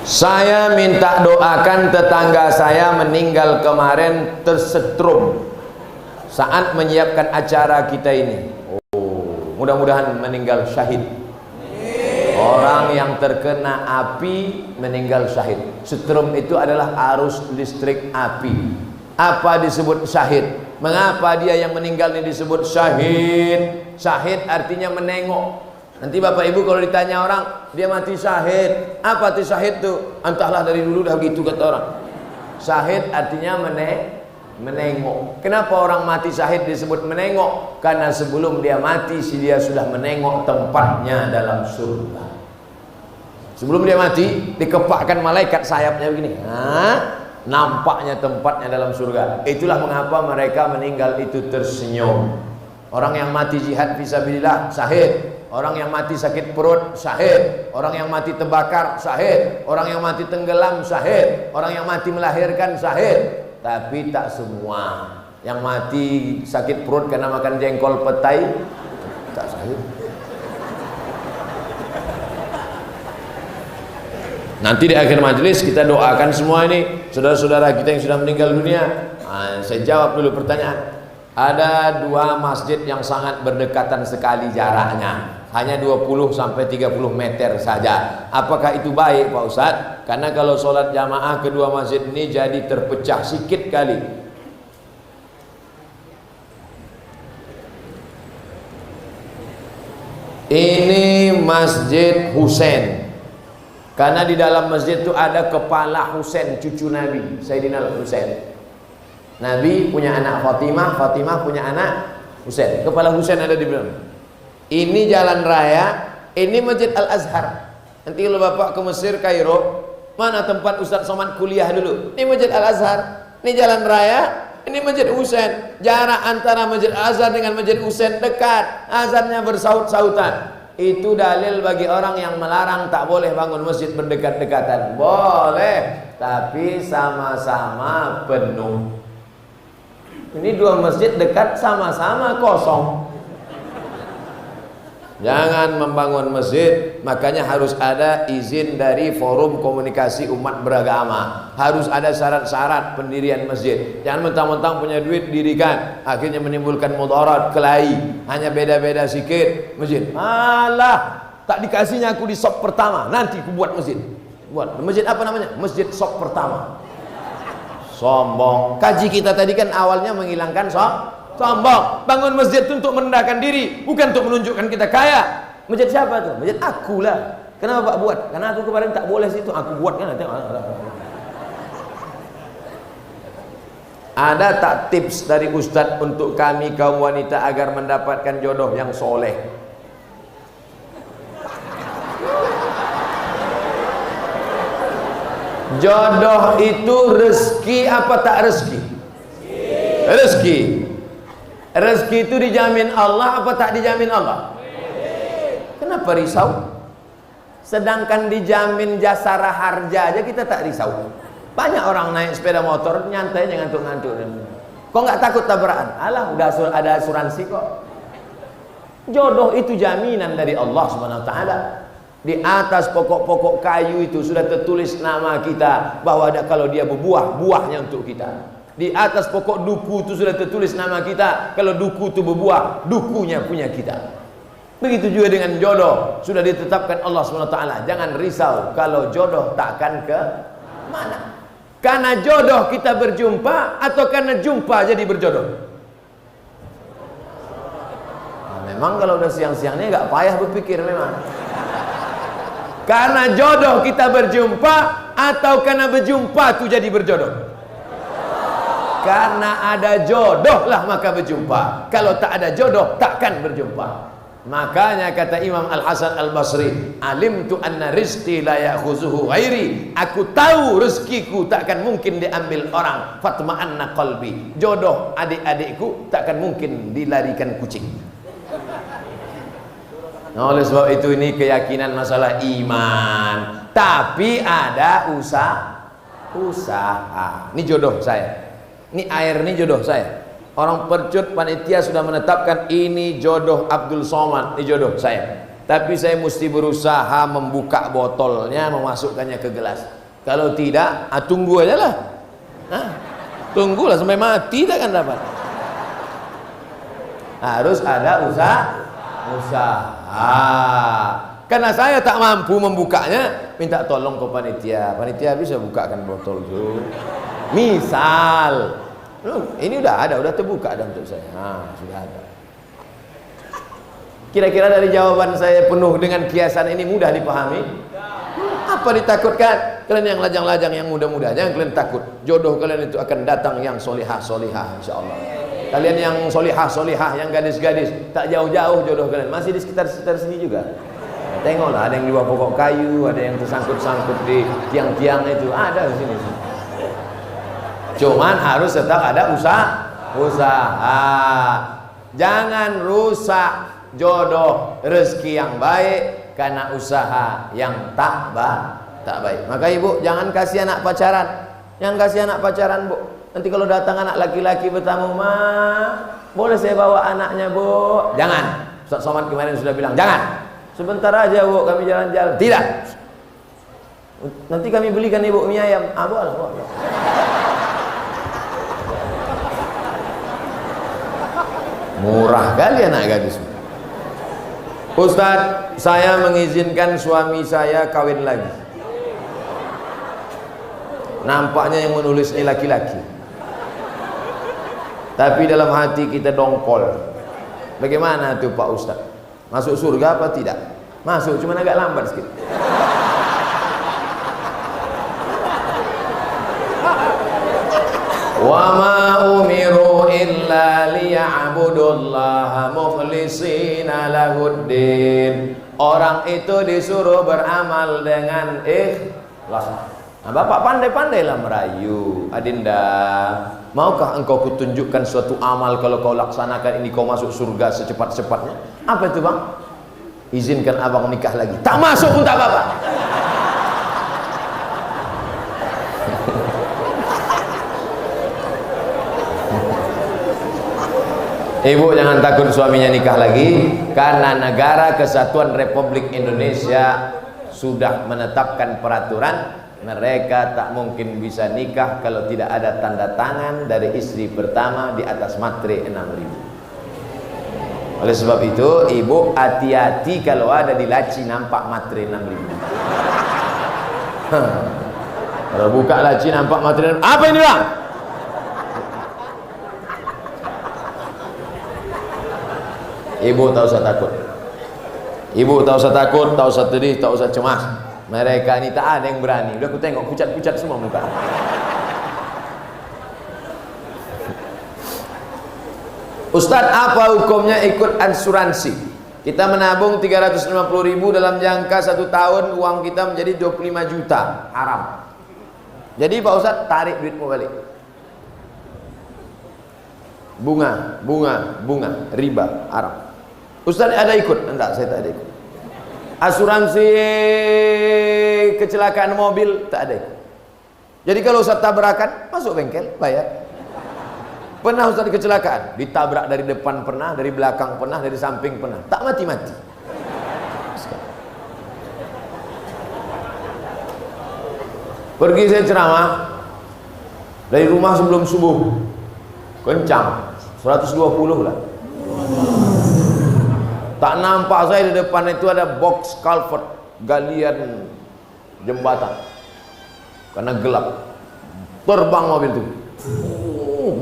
Saya minta doakan tetangga saya meninggal kemarin tersetrum saat menyiapkan acara kita ini. Oh, mudah-mudahan meninggal syahid. Orang yang terkena api meninggal syahid. Setrum itu adalah arus listrik api. Apa disebut syahid? Mengapa dia yang meninggal ini disebut syahid? Syahid artinya menengok. Nanti bapak ibu kalau ditanya orang, dia mati syahid. Apa itu syahid tuh? Entahlah, dari dulu dah begitu kata orang. Syahid artinya menengok. Kenapa orang mati syahid disebut menengok? Karena sebelum dia mati, dia sudah menengok tempatnya dalam surga. Sebelum dia mati, dikepakkan malaikat sayapnya begini. Nampaknya tempatnya dalam surga. Itulah mengapa mereka meninggal itu tersenyum. Orang yang mati jihad fisabilillah syahid. Orang yang mati sakit perut syahid. Orang yang mati terbakar syahid. Orang yang mati tenggelam syahid. Orang yang mati melahirkan syahid. Tapi tak semua. Yang mati sakit perut karena makan jengkol petai tak syahid. Nanti di akhir majelis kita doakan semua ini saudara-saudara kita yang sudah meninggal dunia. Saya jawab dulu pertanyaan. Ada dua masjid yang sangat berdekatan sekali jaraknya, hanya 20 sampai 30 meter saja. Apakah itu baik Pak Ustadz? Karena kalau sholat jamaah kedua masjid ini jadi terpecah sikit kali. Ini Masjid Husain. Karena di dalam masjid itu ada kepala Husain, cucu Nabi Sayyidina Husain. Nabi punya anak Fatimah, Fatimah punya anak Husain. Kepala Husain ada di belakang. Ini jalan raya, ini Masjid Al-Azhar. Nanti kalau Bapak ke Mesir, Kairo, mana tempat Ustadz Somad kuliah dulu? Ini Masjid Al-Azhar. Ini jalan raya, ini Masjid Husain. Jarak antara Masjid Al-Azhar dengan Masjid Husain dekat. Azannya bersaut-sautan. Itu dalil bagi orang yang melarang tak boleh bangun masjid berdekat-dekatan. Boleh, tapi sama-sama penuh. Ini dua masjid dekat sama-sama kosong. Jangan membangun masjid, makanya harus ada izin dari Forum Komunikasi Umat Beragama. Harus ada syarat-syarat pendirian masjid. Jangan mentang-mentang punya duit dirikan, akhirnya menimbulkan mudarat, kelahi. Hanya beda-beda sikit masjid. Alah, tak dikasihnya aku di sop pertama, nanti aku buat masjid. Buat masjid apa namanya? Masjid sop pertama. Sombong. Kaji kita tadi kan awalnya menghilangkan sombong. Bangun masjid itu untuk merendahkan diri, bukan untuk menunjukkan kita kaya. Masjid siapa tuh? Masjid aku lah. Kenapa Pak buat? Karena aku kemarin tak boleh situ, aku buat kan. Ada tak tips dari Ustadz untuk kami kaum wanita agar mendapatkan jodoh yang soleh? Jodoh itu rezeki apa tak rezeki? Rezeki. Rezeki itu dijamin Allah apa tak dijamin Allah? Kenapa risau? Sedangkan dijamin jasara harja aja kita tak risau. Banyak orang naik sepeda motor nyantai ngantuk-ngantuk. Kok nggak takut tabrakan? Alah, udah ada asuransi kok. Jodoh itu jaminan dari Allah Subhanahu wa taala. Di atas pokok-pokok kayu itu sudah tertulis nama kita, bahwa kalau dia berbuah, buahnya untuk kita. Di atas pokok duku itu sudah tertulis nama kita, kalau duku itu berbuah, dukunya punya kita. Begitu juga dengan jodoh, sudah ditetapkan Allah SWT. Jangan risau kalau jodoh takkan ke mana. Karena jodoh kita berjumpa atau karena jumpa jadi berjodoh? Nah, memang kalau udah siang-siangnya nggak payah berpikir memang. Karena jodoh kita berjumpa atau karena berjumpa itu jadi berjodoh? Karena ada jodoh lah maka berjumpa. Kalau tak ada jodoh takkan berjumpa. Makanya kata Imam Al-Hasan Al-Basri, alimtu anna rizqi la ya'khuzuhu ghairi. Aku tahu rezekiku takkan mungkin diambil orang. Fatma'anna qalbi. Jodoh adik-adikku takkan mungkin dilarikan kucing. Nah, oleh sebab itu ini keyakinan masalah iman. Tapi ada usaha. Ini jodoh saya. Ini air, ini jodoh saya. Orang Percut panitia sudah menetapkan ini jodoh Abdul Somad, ini jodoh saya. tapi saya mesti berusaha membuka botolnya, memasukkannya ke gelas. Kalau tidak, tunggu aja lah. Tunggulah sampai mati, tak akan dapat. Harus ada usaha. Karena saya tak mampu membukanya, minta tolong ke panitia. Panitia bisa bukakan botol itu. Misal, ini udah terbuka dan untuk saya. Sudah ada. Kira-kira dari jawaban saya penuh dengan kiasan ini mudah dipahami? Apa ditakutkan? Kalian yang lajang-lajang, yang muda-muda, jangan kalian takut. Jodoh kalian itu akan datang yang solihah-solihah, insyaallah. Kalian yang solihah-solihah, yang gadis-gadis, tak jauh-jauh jodoh kalian, masih di sekitar sini juga. Tengoklah, ada yang di bawah pokok kayu, ada yang tersangkut-sangkut di tiang-tiang itu, ada di sini. Cuman harus tetap ada usaha. Jangan rusak jodoh, rezeki yang baik karena usaha yang tak baik. Maka ibu jangan kasih anak pacaran. Jangan kasih anak pacaran, Bu. Nanti kalau datang anak laki-laki bertamu, "Ma, boleh saya bawa anaknya, Bu?" Jangan. Ustaz Somad kemarin sudah bilang, "Jangan. Sebentar aja, Bu, kami jalan-jalan." Tidak. Nanti kami belikan Ibu mie ayam. Boleh. Murah kali anak gadis. Ustaz, saya mengizinkan suami saya kawin lagi. Nampaknya yang menulis ini laki-laki, tapi dalam hati kita dongkol. Bagaimana tuh Pak Ustaz? Masuk surga apa tidak? Masuk, cuma agak lambat sedikit. Wa ma umiru illa liya'budullaha mukhlishina lahuddin. Orang itu disuruh beramal dengan ikhlas. Nah, Bapak pandai-pandailah merayu. Adinda, maukah engkau kutunjukkan suatu amal, kalau kau laksanakan ini kau masuk surga secepat-cepatnya? Apa itu, Bang? Izinkan abang nikah lagi. Tak masuk pun tak apa-apa. Ibu jangan takut suaminya nikah lagi, karena Negara Kesatuan Republik Indonesia sudah menetapkan peraturan mereka tak mungkin bisa nikah kalau tidak ada tanda tangan dari istri pertama di atas matre 6.000. Oleh sebab itu, ibu hati-hati kalau ada di laci nampak matre 6.000. Kalau buka laci nampak matre 6.000, apa ini, Bang? Ibu tak usah takut. Ibu tak usah takut, tak usah sedih, tak usah cemas. Mereka ini tak ada yang berani. Udah aku tengok pucat-pucat semua muka. Ustadz, apa hukumnya ikut asuransi? Kita menabung 350.000 dalam jangka 1 tahun, uang kita menjadi 25 juta. Haram. Jadi Pak Ustadz, tarik duitmu balik. Bunga, riba, haram. Ustadz ada ikut? Enggak, saya tak ada ikut. Asuransi kecelakaan mobil tak ada. Jadi kalau Ustaz tabrakan, masuk bengkel, bayar. Pernah Ustaz kecelakaan, ditabrak dari depan pernah, dari belakang pernah, dari samping pernah, tak mati-mati. Pergi saya ceramah dari rumah sebelum subuh, kencang 120 lah. Tak nampak saya di depan itu ada box culvert, galian jembatan, karena gelap. Terbang mobil itu,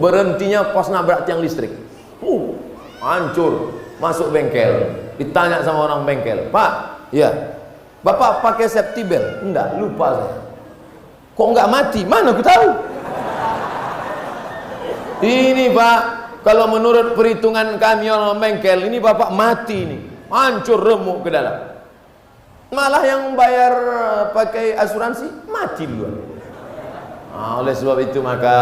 berhentinya pas nabrak tiang listrik, hancur. Masuk bengkel, ditanya sama orang bengkel, "Pak, ya, Bapak pakai safety belt?" "Enggak, lupa saya." "Kok enggak mati?" "Mana aku tahu." "Ini Pak, kalau menurut perhitungan kami orang bengkel, ini Bapak mati nih, hancur remuk ke dalam." Malah yang bayar pakai asuransi mati duluan. Oleh sebab itu maka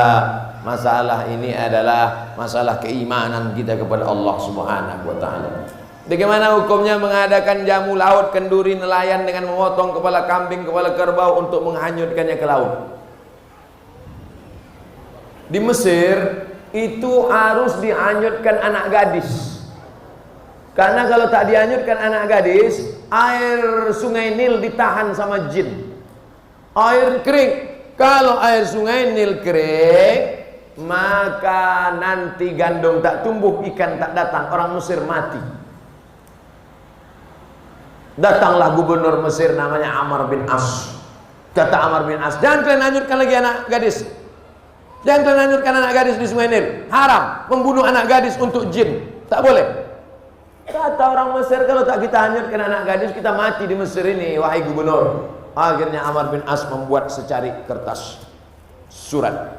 masalah ini adalah masalah keimanan kita kepada Allah Subhanahu wa taala. Bagaimana hukumnya mengadakan jamu laut, kenduri, nelayan dengan memotong kepala kambing, kepala kerbau untuk menghanyutkannya ke laut? Di Mesir itu harus dihanyutkan anak gadis. Karena kalau tak dihanyutkan anak gadis, air sungai Nil ditahan sama jin. Air kering. Kalau air sungai Nil kering, maka nanti gandum tak tumbuh, ikan tak datang, orang Mesir mati. Datanglah gubernur Mesir namanya Amr bin As. Kata Amr bin As, jangan kalian hanyutkan lagi anak gadis. Jangan kalian hanyutkan anak gadis di sungai Nil. Haram membunuh anak gadis untuk jin. Tak boleh. Kata orang Mesir, kalau tak kita hanyutkan anak gadis, kita mati di Mesir ini, wahai gubernur. Akhirnya Amr bin As membuat secari kertas surat.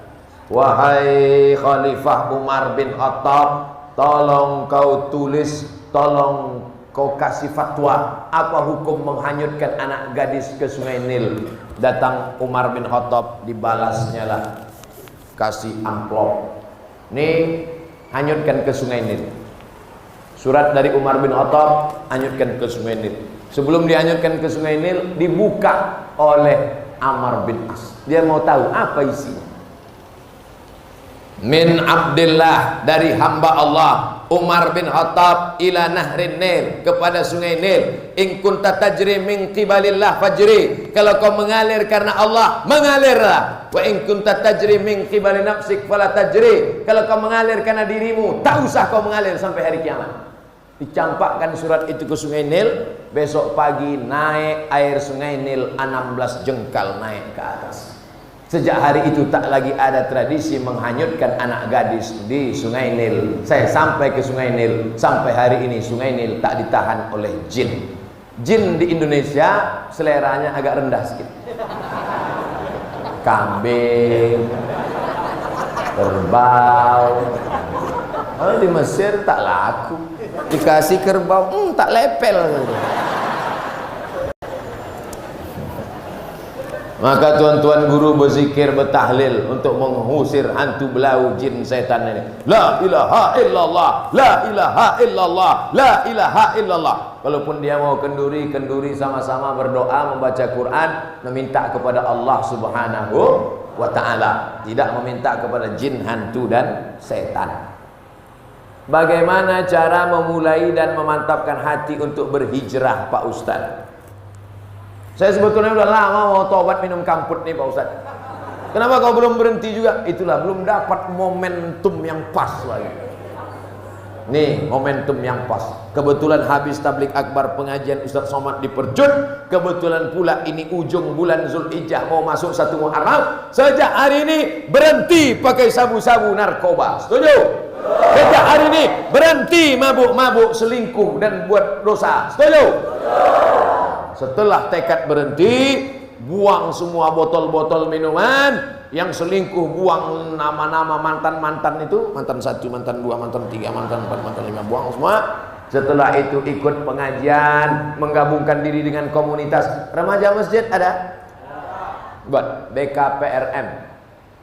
Wahai Khalifah Umar bin Khattab, tolong kau tulis, tolong kau kasih fatwa, apa hukum menghanyutkan anak gadis ke sungai Nil. Datang Umar bin Khattab, dibalasnya lah, kasih amplop, nih hanyutkan ke sungai Nil. Surat dari Umar bin Khattab, hanyutkan ke sungai Nil. Sebelum dihanyutkan ke sungai Nil, dibuka oleh Amr bin As. Dia mau tahu apa isinya. Min Abdillah, dari hamba Allah Umar bin Khattab, ila nahrin Nil, kepada sungai Nil. In kunta tajri min qibalillah fajri, kalau kau mengalir karena Allah, mengalirlah. Wa in kunta tajri min qibali nafsik fala tajri, kalau kau mengalir karena dirimu, tak usah kau mengalir sampai hari kiamat. Dicampakkan surat itu ke sungai Nil. Besok pagi naik air sungai Nil 16 jengkal naik ke atas. Sejak hari itu tak lagi ada tradisi menghanyutkan anak gadis di sungai Nil. Saya sampai ke sungai Nil, sampai hari ini sungai Nil tak ditahan oleh jin. Jin di Indonesia seleranya agak rendah sedikit. Kambing, kerbau. Kalau di Mesir tak laku. Dikasih kerbau, tak lepel. Maka tuan-tuan guru berzikir, bertahlil untuk mengusir hantu belau jin setan ini. La ilaha illallah, la ilaha illallah, la ilaha illallah. Walaupun dia mau kenduri, kenduri sama-sama berdoa, membaca Quran, meminta kepada Allah Subhanahu wa ta'ala, tidak meminta kepada jin, hantu dan setan. Bagaimana cara memulai dan memantapkan hati untuk berhijrah, Pak Ustadz? Saya sebetulnya udah lama mau tobat minum kamput nih Pak Ustadz. Kenapa kau belum berhenti juga? Itulah, belum dapat momentum yang pas lagi. Nih momentum yang pas. Kebetulan habis tablik akbar pengajian Ustadz Somad di Percut. Kebetulan pula ini ujung bulan Zulhijjah, mau masuk 1 Muharram. Sejak hari ini berhenti pakai sabu-sabu narkoba. Setuju? Sejak hari ini berhenti mabuk-mabuk, selingkuh dan buat dosa. Setuju? Setelah tekad berhenti, buang semua botol-botol minuman. Yang selingkuh buang nama-nama mantan-mantan itu, mantan 1, mantan 2, mantan 3, mantan 4, mantan 5, buang semua. Setelah itu ikut pengajian, menggabungkan diri dengan komunitas. Remaja masjid ada? Buat BKPRM,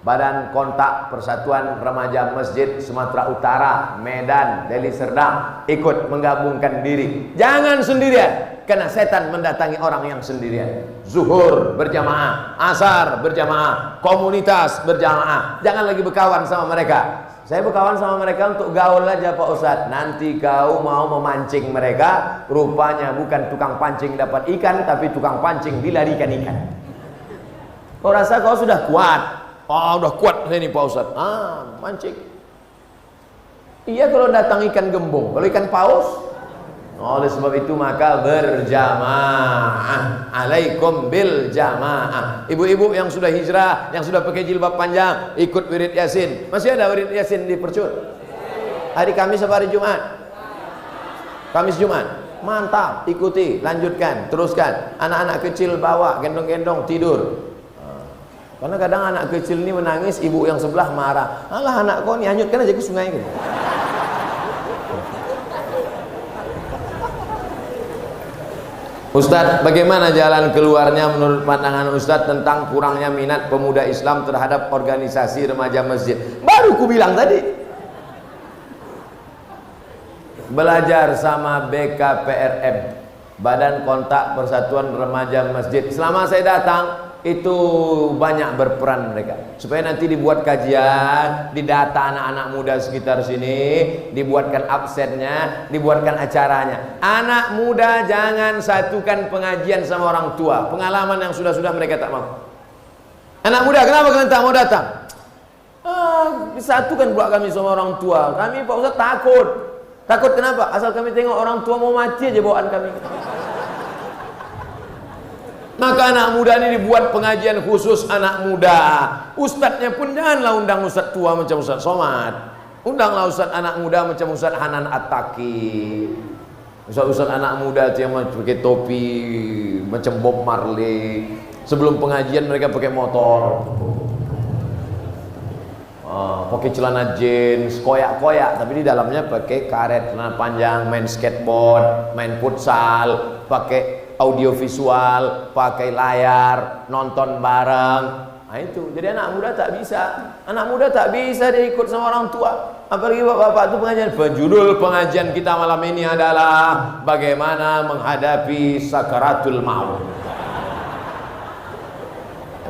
Badan Kontak Persatuan Remaja Masjid Sumatera Utara, Medan, Deli Serdang. Ikut menggabungkan diri. Jangan sendirian, karena setan mendatangi orang yang sendirian. Zuhur berjamaah, asar berjamaah, komunitas berjamaah. Jangan lagi berkawan sama mereka. Saya berkawan sama mereka untuk gaul aja Pak Ustadz. Nanti kau mau memancing mereka, rupanya bukan tukang pancing dapat ikan, tapi tukang pancing dilarikan ikan. Kau rasa kau sudah kuat? Oh, udah kuat ini Pak Ustadz. Mancing. Iya kalau datang ikan gembung, kalau ikan paus. Oleh sebab itu maka berjamaah. Alaikum bil jamaah. Ibu-ibu yang sudah hijrah, yang sudah pakai jilbab panjang, ikut wirid Yasin. Masih ada wirid Yasin di Percut? Hari Kamis apa hari Jumat? Kamis Jumat. Mantap, ikuti, lanjutkan, teruskan. Anak-anak kecil bawa, gendong-gendong, tidur. Karena kadang anak kecil ini menangis, ibu yang sebelah marah. Alah anak kau ni hanyutkan aja ke sungai gitu. Ustadz, bagaimana jalan keluarnya menurut pandangan Ustadz tentang kurangnya minat pemuda Islam terhadap organisasi remaja masjid? Baru ku bilang tadi. Belajar sama BKPRM, Badan Kontak Persatuan Remaja Masjid. Selama saya datang, itu banyak berperan mereka, supaya nanti dibuat kajian, didata anak-anak muda sekitar sini, dibuatkan absennya, dibuatkan acaranya. Anak muda jangan satukan pengajian sama orang tua. Pengalaman yang sudah-sudah mereka tak mau. Anak muda, kenapa kalian tak mau datang? Disatukan pula kami sama orang tua. Kami Pak Ustaz takut. Takut kenapa? Asal kami tengok orang tua mau mati aja bawaan kami. Maka anak muda ini dibuat pengajian khusus anak muda. Ustadznya pun janganlah undang ustadz tua macam Ustadz Somad. Undanglah ustadz anak muda macam Ustadz Hanan At-Taqi. Ustadz anak muda itu yang pakai topi macam Bob Marley. Sebelum pengajian mereka pakai motor, pakai celana jeans, koyak-koyak, tapi di dalamnya pakai karet, celana panjang, main skateboard, main futsal, pakai audio visual, pakai layar, nonton bareng. Nah itu, jadi anak muda tak bisa. Anak muda tak bisa dia ikut sama orang tua. Apalagi bapak-bapak itu pengajian. Judul pengajian kita malam ini adalah bagaimana menghadapi sakaratul maut.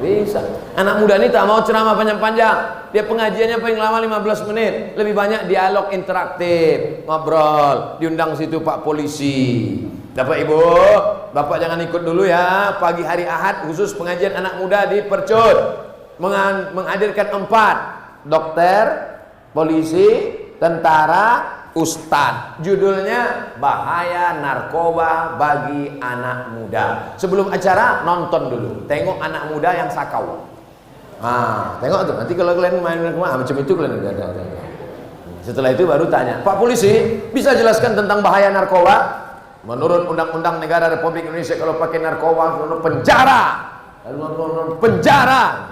Bisa. Anak muda ini tak mau ceramah panjang-panjang. Dia pengajiannya paling lama 15 menit. Lebih banyak dialog interaktif, ngobrol. Diundang situ Pak Polisi. Bapak Ibu, Bapak jangan ikut dulu ya. Pagi hari Ahad khusus pengajian anak muda di Percut. Menghadirkan 4 dokter, polisi, tentara, ustadz. Judulnya bahaya narkoba bagi anak muda. Sebelum acara nonton dulu, tengok anak muda yang sakau. Tengok tuh. Nanti kalau kalian main macam itu kalian ada. Setelah itu baru tanya, Pak Polisi bisa jelaskan tentang bahaya narkoba? Menurut Undang-Undang Negara Republik Indonesia, kalau pakai narkoba penjara. Penjara.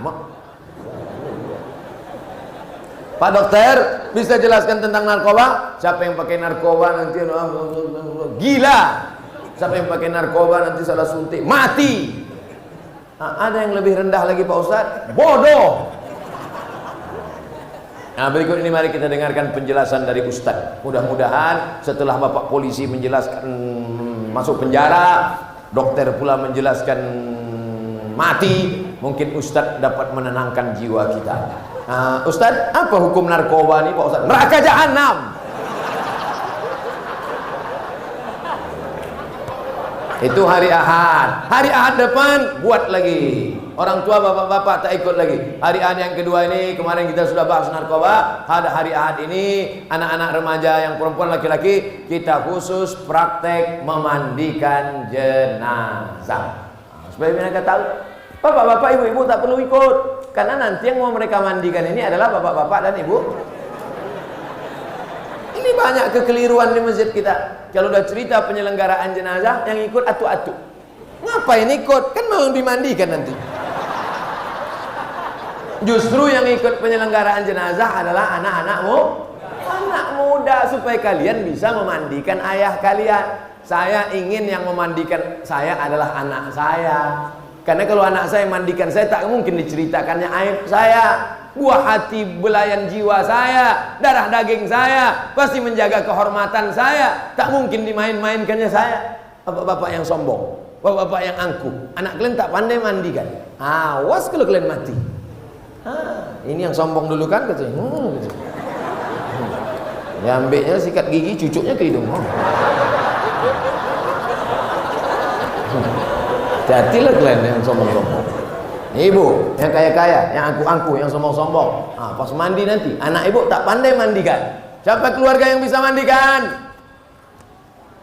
Pak dokter, bisa jelaskan tentang narkoba? Siapa yang pakai narkoba nanti gila. Siapa yang pakai narkoba nanti salah suntik mati. Ada yang lebih rendah lagi Pak Ustadz, bodoh. Nah berikut ini mari kita dengarkan penjelasan dari Ustadz. Mudah-mudahan setelah Bapak Polisi menjelaskan masuk penjara, dokter pula menjelaskan mati, mungkin Ustadz dapat menenangkan jiwa kita. Ustadz, apa hukum narkoba ini Pak Ustadz? Neraka jahanam. Itu hari Ahad. Hari Ahad depan buat lagi. Orang tua bapak-bapak tak ikut lagi. Hari Ahad yang kedua ini, kemarin kita sudah bahas narkoba. Ada hari Ahad ini, anak-anak remaja yang perempuan laki-laki, kita khusus praktek memandikan jenazah. Supaya mereka tahu, bapak-bapak, ibu-ibu tak perlu ikut. Karena nanti yang mau mereka mandikan ini adalah bapak-bapak dan ibu. Ini banyak kekeliruan di masjid kita. Kalau udah cerita penyelenggaraan jenazah, yang ikut atu-atu. Ngapain ikut? Kan mau dimandikan nanti. Justru yang ikut penyelenggaraan jenazah adalah anak-anakmu, anak muda, supaya kalian bisa memandikan ayah kalian. Saya ingin yang memandikan saya adalah anak saya. Karena kalau anak saya mandikan saya, tak mungkin diceritakannya aib saya. Buah hati belayan jiwa saya, darah daging saya, pasti menjaga kehormatan saya. Tak mungkin dimain-mainkannya saya. Bapak-bapak yang sombong, bapak-bapak yang angkuh, anak kalian tak pandai mandikan, awas kalau kalian mati. Ini yang sombong dulu kan katanya. Gitu. Ya ambilnya sikat gigi, cucuknya ke hidung. Hati-hatilah kalian yang sombong-sombong. Ibu yang kaya-kaya, yang angkuh-angkuh, yang sombong-sombong, pas mandi nanti anak ibu tak pandai mandikan. Siapa keluarga yang bisa mandikan?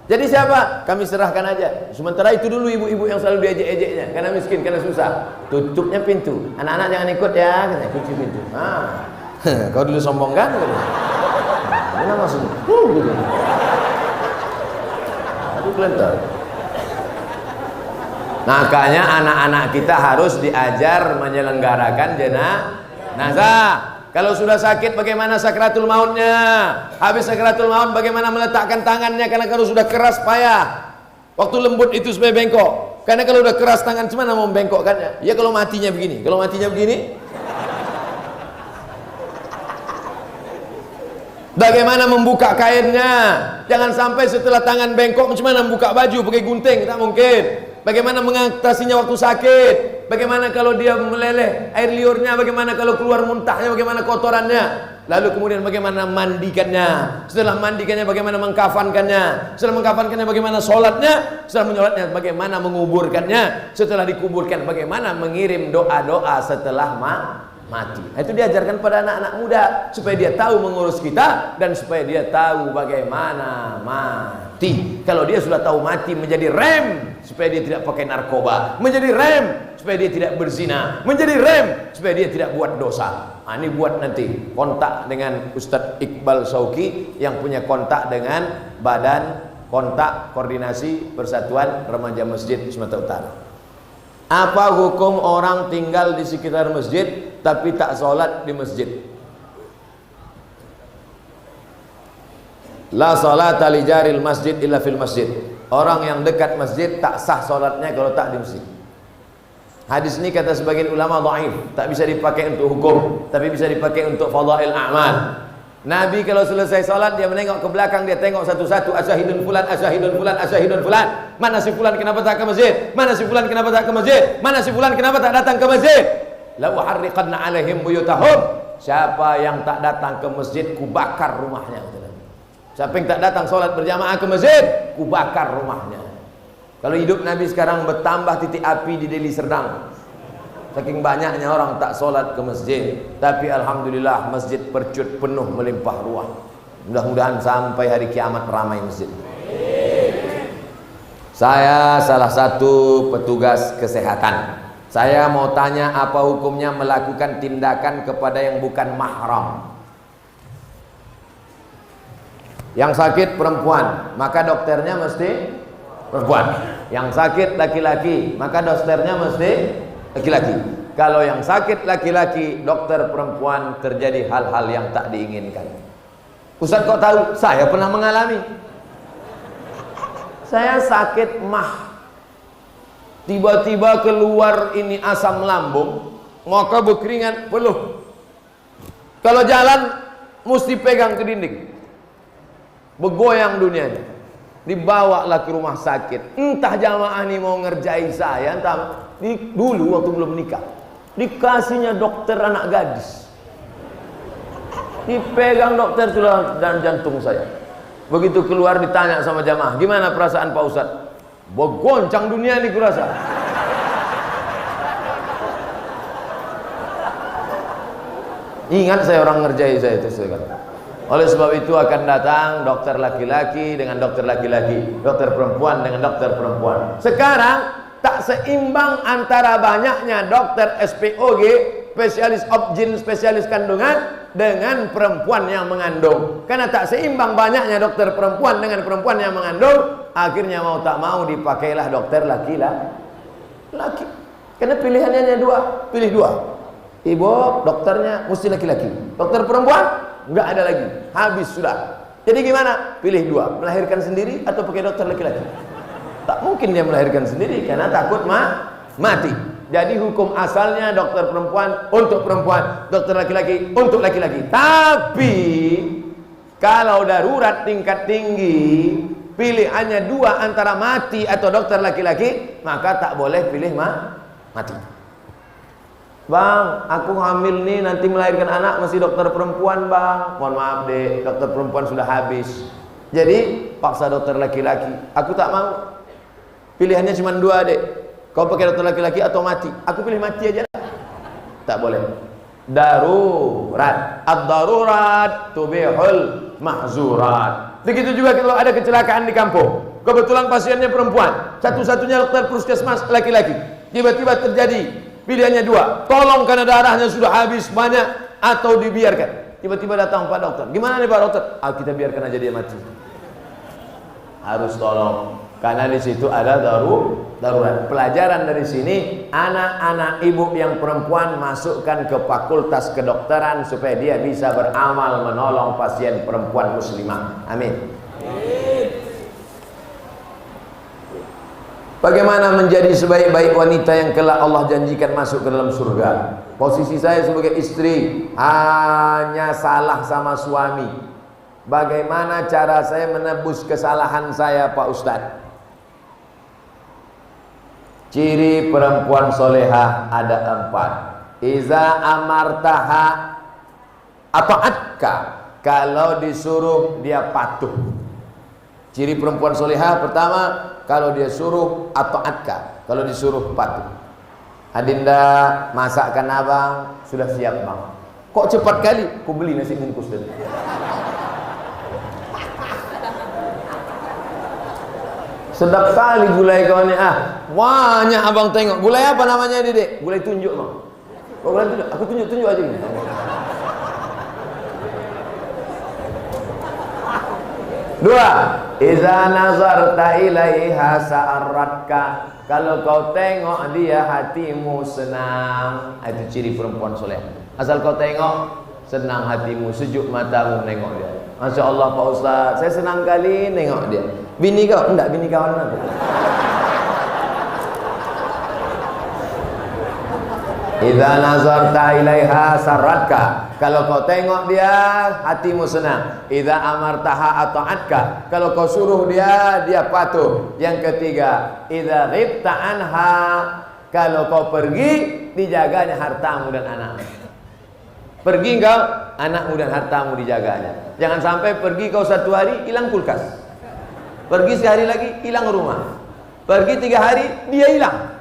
Jadi siapa? Kami serahkan aja. Sementara itu dulu ibu-ibu yang selalu diejek-ejeknya, karena miskin, karena susah. Tutupnya pintu. Anak-anak jangan ikut ya, kunci pintu. Kau dulu sombong kan? Mana maksudnya? Gitu. Aduh kelentar. Makanya anak-anak kita harus diajar menyelenggarakan jenazah. Kalau sudah sakit bagaimana sakratul mautnya? Habis sakratul maut bagaimana meletakkan tangannya? Karena kalau sudah keras payah. Waktu lembut itu supaya bengkok. Karena kalau udah keras tangan gimana mau membengkokkannya? Ya kalau matinya begini. Kalau matinya begini, bagaimana membuka kainnya? Jangan sampai setelah tangan bengkok macam mana membuka baju pakai gunting, tak mungkin. Bagaimana mengatasinya waktu sakit? Bagaimana kalau dia meleleh air liurnya? Bagaimana kalau keluar muntahnya? Bagaimana kotorannya? Lalu kemudian bagaimana mandikannya? Setelah mandikannya bagaimana mengkafankannya? Setelah mengkafankannya bagaimana sholatnya? Setelah menyolatnya bagaimana menguburkannya? Setelah dikuburkan bagaimana mengirim doa-doa setelah mati. Itu diajarkan pada anak-anak muda supaya dia tahu mengurus kita dan supaya dia tahu bagaimana mati. Kalau dia sudah tahu mati, menjadi rem supaya dia tidak pakai narkoba, menjadi rem supaya dia tidak berzina, menjadi rem supaya dia tidak buat dosa. Ini buat nanti kontak dengan Ustadz Iqbal Sauki yang punya kontak dengan Badan Kontak Koordinasi Persatuan Remaja Masjid Sumatera Utara. Apa hukum orang tinggal di sekitar masjid tapi tak sholat di masjid? La sholata li jaril masjid illa fil masjid. Orang yang dekat masjid tak sah sholatnya kalau tak di masjid. Hadis ini kata sebagian ulama dhaif, tak bisa dipakai untuk hukum, tapi bisa dipakai untuk fadail a'mal. Nabi kalau selesai sholat dia menengok ke belakang, dia tengok satu-satu, asyahidun fulan, asyahidun fulan, asyahidun fulan. Mana si fulan kenapa tak ke masjid? Mana si fulan kenapa tak ke masjid? Mana si fulan kenapa tak datang ke masjid? La uharriqanna alaihim buyutahum. Siapa yang tak datang ke masjid, ku bakar rumahnya. Siapa yang tak datang sholat berjamaah ke masjid, ku bakar rumahnya. Kalau hidup Nabi sekarang bertambah titik api di Deli Serdang. Saking banyaknya orang tak sholat ke masjid. Tapi alhamdulillah masjid percut penuh melimpah ruah. Mudah-mudahan sampai hari kiamat ramai masjid. Saya salah satu petugas kesehatan. Saya mau tanya apa hukumnya melakukan tindakan kepada yang bukan mahram. Yang sakit perempuan, maka dokternya mesti perempuan. Yang sakit laki-laki, maka dokternya mesti laki-laki. Kalau yang sakit laki-laki, dokter perempuan, terjadi hal-hal yang tak diinginkan. Ustaz kok tahu? Saya pernah mengalami. Saya sakit mah. Tiba-tiba keluar ini asam lambung, maka berkeringat peluh. Kalau jalan mesti pegang ke dinding. Bergoyang dunianya. Dibawalah ke rumah sakit. Entah jamaah ini mau ngerjai saya, entah dulu waktu belum nikah. Dikasihnya dokter anak gadis. Dipegang dokter sudah dan jantung saya. Begitu keluar ditanya sama jamaah, gimana perasaan Pak Ustadz? Bergoncang dunia nih kurasa. Ingat saya orang ngerjai saya itu sekarang. Oleh sebab itu akan datang dokter laki-laki dengan dokter laki-laki, dokter perempuan dengan dokter perempuan. Sekarang tak seimbang antara banyaknya dokter SPOG, spesialis obgyn, spesialis kandungan, dengan perempuan yang mengandung. Karena tak seimbang banyaknya dokter perempuan dengan perempuan yang mengandung, akhirnya mau tak mau dipakailah dokter laki-laki. Karena pilihannya hanya dua, pilih dua. Ibu dokternya mesti laki-laki, dokter perempuan enggak ada lagi, habis sudah. Jadi gimana? Pilih dua, melahirkan sendiri atau pakai dokter laki-laki. Tak mungkin dia melahirkan sendiri karena takut mati. Jadi hukum asalnya dokter perempuan untuk perempuan, dokter laki-laki untuk laki-laki. Tapi kalau darurat tingkat tinggi, pilihannya dua antara mati atau dokter laki-laki, maka tak boleh pilih mati. Bang, aku hamil nih, nanti melahirkan anak masih dokter perempuan bang. Mohon maaf dek, dokter perempuan sudah habis. Jadi paksa dokter laki-laki. Aku tak mau. Pilihannya cuma dua dek. Kau pakai dokter laki-laki atau mati? Aku pilih mati aja. Tak boleh. Darurat. Ad-darurat tubihul mahzurat. Begitu juga kalau ada kecelakaan di kampung. Kebetulan pasiennya perempuan. Satu-satunya dokter puskesmas laki-laki. Tiba-tiba terjadi. Pilihannya dua, tolong karena darahnya sudah habis banyak, atau dibiarkan. Tiba-tiba datang Pak Dokter, gimana nih Pak Dokter? Kita biarkan aja dia mati. Harus tolong, karena di situ ada darurat. Pelajaran dari sini, anak-anak ibu yang perempuan masukkan ke fakultas kedokteran supaya dia bisa beramal menolong pasien perempuan muslimah. Amin. Bagaimana menjadi sebaik-baik wanita yang kelak Allah janjikan masuk ke dalam surga? Posisi saya sebagai istri hanya salah sama suami. Bagaimana cara saya menebus kesalahan saya Pak Ustadz? Ciri perempuan solehah ada 4. Iza amartaha ata'atka, kalau disuruh dia patuh. Ciri perempuan solehah pertama, kalau dia suruh ata'atka, kalau disuruh patuh. Adinda, masakkan abang, sudah siap bang. Kok cepat kali? Ku beli nasi bungkus tadi. Sedap kali gulai kau ni. Banyak abang tengok. Gulai apa namanya Dedek? Gulai tunjuk bang. Oh, gulai tunjuk. Aku tunjuk aja ni. Dua, iza nazarta ilaiha sa'aratka, kalau kau tengok dia hatimu senang. Itu ciri perempuan soleh. Asal kau tengok senang hatimu, sejuk matamu nengok dia. Masya Allah Pak Ustaz, saya senang kali nengok dia. Bini kau? Enggak, bini kawan aku. Idza nazarta ilaiha sarratka, kalau kau tengok dia hatimu senang. Idza amartaha ata'atka, kalau kau suruh dia patuh. Yang ketiga, idza ghibta anha, kalau kau pergi dijaganya hartamu dan anakmu. Pergi kau, anakmu dan hartamu dijaganya. Jangan sampai pergi kau 1 hari hilang kulkas, pergi sehari lagi hilang rumah, pergi 3 hari dia hilang.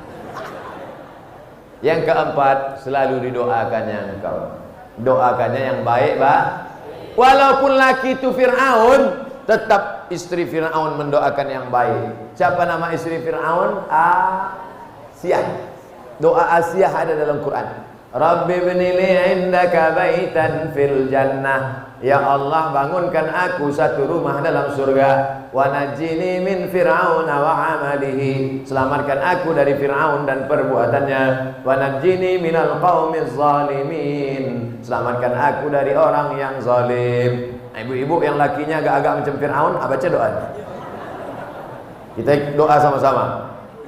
Yang keempat, selalu didoakannya engkau. Doakannya yang baik, Pak. Walaupun laki itu Fir'aun, tetap istri Fir'aun mendoakan yang baik. Siapa nama istri Fir'aun? Asiyah. Doa Asiyah ada dalam Quran. Rabbi binili indaka baitan fil jannah. Ya Allah, bangunkan aku satu rumah dalam surga. Wa najini min fir'aun wa amalihi, selamatkan aku dari Fir'aun dan perbuatannya. Wa najini minal qaumiz zalimin, selamatkan aku dari orang yang zalim. Ibu-ibu yang lakinya agak-agak macam Fir'aun, baca doa. Kita doa sama-sama.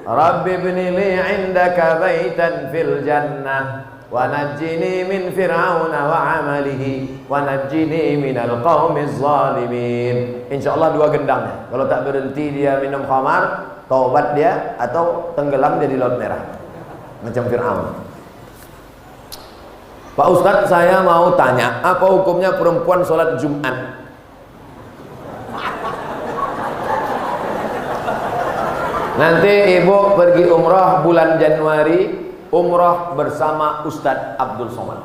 Rabbi ibnili indaka baitan fil jannah wa najjini min fir'aun wa amalihi wa najjini minal qaumiz zalimin. Insyaallah 2 gendang. Kalau tak berhenti dia minum khamar, taubat dia, atau tenggelam dia di Laut Merah macam Fir'aun. Pak Ustadz, saya mau tanya, apa hukumnya perempuan sholat Jumat? Nanti ibu pergi umrah bulan Januari, umrah bersama Ustadz Abdul Somad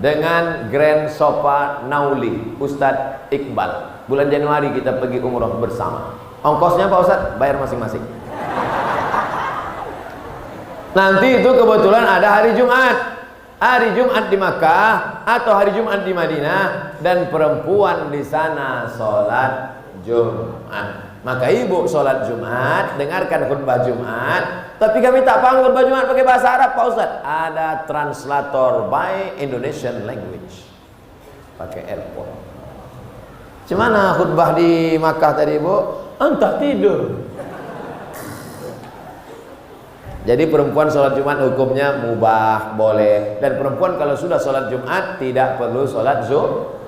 dengan Grand Sofa Nauli Ustadz Iqbal. Bulan Januari kita pergi umrah bersama. Ongkosnya Pak Ustadz bayar masing-masing. Nanti itu kebetulan ada hari Jumat. Hari Jumat di Makkah atau hari Jumat di Madinah, dan perempuan di sana sholat Jumat. Maka ibu sholat Jumat, dengarkan khutbah Jumat. Tapi kami tak paham khutbah Jumat pakai bahasa Arab Pak Ustaz. Ada translator by Indonesian language, pakai airport. Gimana khutbah di Makkah tadi ibu? Entah tidur. Jadi perempuan sholat Jumat hukumnya mubah, boleh. Dan perempuan kalau sudah sholat Jumat tidak perlu sholat zuhur.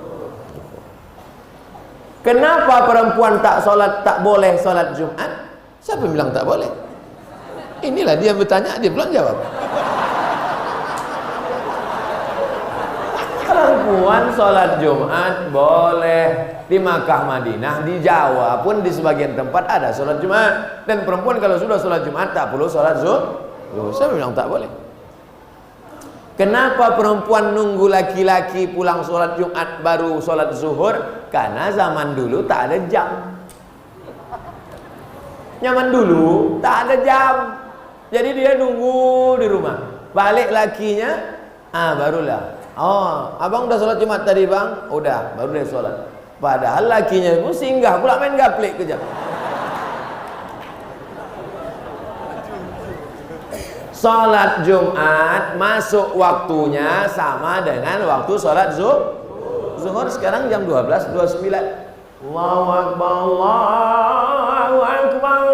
Kenapa perempuan tak boleh sholat Jumat? Siapa bilang tak boleh? Inilah dia bertanya, dia belum jawab. Perempuan sholat Jumat boleh. Di Makkah, Madinah, di Jawa pun di sebagian tempat ada sholat Jumat. Dan perempuan kalau sudah sholat Jumat tak perlu sholat zuhur. Siapa bilang tak boleh? Kenapa perempuan nunggu laki-laki pulang sholat Jumat baru sholat zuhur? Karena zaman dulu tak ada jam. Zaman dulu tak ada jam. Jadi dia nunggu di rumah. Balik lakinya, barulah. Oh, abang udah sholat Jumat tadi bang? Udah, baru dia sholat. Padahal lakinya pun singgah pula main gaplek kejap. Sholat Jumat masuk waktunya sama dengan waktu sholat zuhur. Sekarang jam 12.29. Allahu Akbar, Allahu Akbar.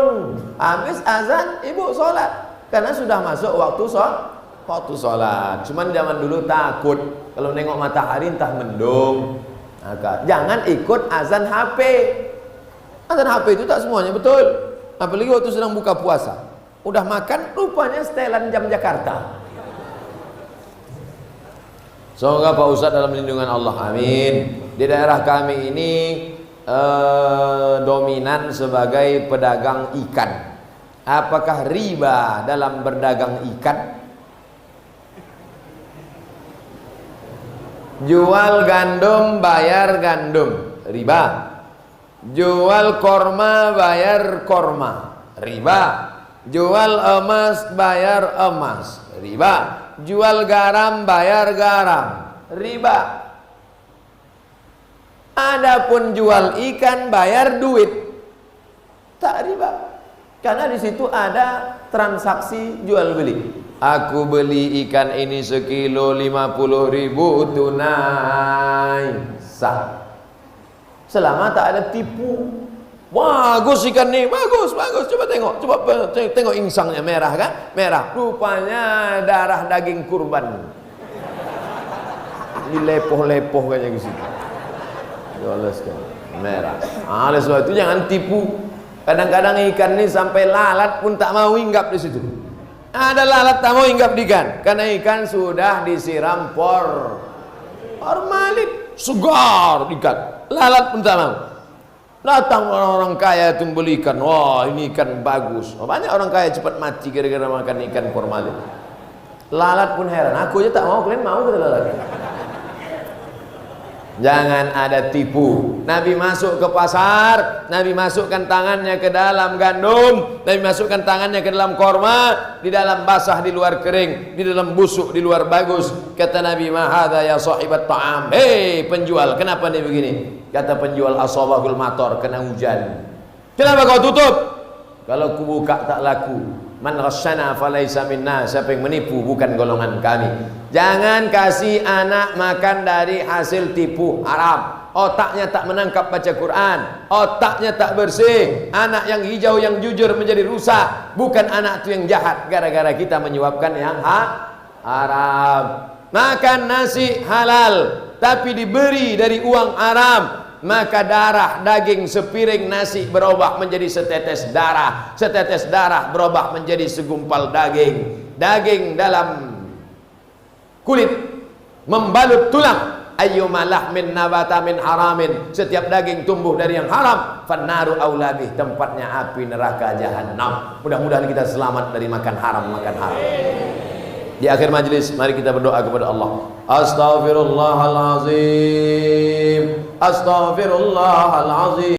Habis azan ibu sholat, karena sudah masuk waktu sholat. Cuman zaman dulu takut kalau nengok matahari entah mendung. Jangan ikut azan HP. Azan HP itu tak semuanya betul. Apalagi waktu sedang buka puasa. Udah makan, rupanya setelan jam Jakarta. Semoga Pak Ustadz dalam lindungan Allah, amin. Di daerah kami ini dominan sebagai pedagang ikan. Apakah riba dalam berdagang ikan? Jual gandum bayar gandum, riba. Jual korma bayar korma, riba. Jual emas bayar emas, riba. Jual garam bayar garam, riba. Adapun jual ikan bayar duit, tak riba. Karena di situ ada transaksi jual beli. Aku beli ikan ini sekilo 50.000 tunai, sah. Selama tak ada tipu. Bagus ikan nih, bagus. Coba tengok insangnya merah kan? Merah. Rupanya darah daging kurban. Dilepoh-lepoh kayaknya ke situ. Jolos kan, merah. Oleh sebab itu jangan tipu. Kadang-kadang ikan ini sampai lalat pun tak mau hinggap di situ. Ada lalat tak mau hinggap di ikan, karena ikan sudah disiram formalin, segar ikan. Lalat pun tak mau. Datang orang-orang kaya itu beli ikan, wah ini ikan bagus. Banyak orang kaya cepat mati gara-gara makan ikan formalin. Lalat pun heran, aku aja tak mau, kalian mau kata lalat. Jangan ada tipu. Nabi masuk ke pasar, Nabi masukkan tangannya ke dalam gandum, Nabi masukkan tangannya ke dalam korma, di dalam basah, di luar kering, di dalam busuk, di luar bagus. Kata Nabi, "Ma hadza ya sahibat ta'am." Hei penjual, kenapa nih begini? Kata penjual, "Asabahul matar," kena hujan. Kenapa kau tutup? Kalau ku buka tak laku. Man ghasyana falaysa minna. Siapa yang menipu bukan golongan kami. Jangan kasih anak makan dari hasil tipu haram. Otaknya tak menangkap baca Quran, otaknya tak bersih. Anak yang hijau yang jujur menjadi rusak. Bukan anak itu yang jahat gara-gara kita menyuapkan yang haram. Makan nasi halal tapi diberi dari uang haram, maka darah daging sepiring nasi berubah menjadi setetes darah, setetes darah berubah menjadi segumpal daging, daging dalam kulit membalut tulang. Ayyuma lahmin nabata min haramin, setiap daging tumbuh dari yang haram, fannaru aulabih, tempatnya api neraka jahanam. Mudah-mudahan kita selamat dari makan haram. Di akhir majlis mari kita berdoa kepada Allah. Astaghfirullahalazim, astaghfirullahalazim.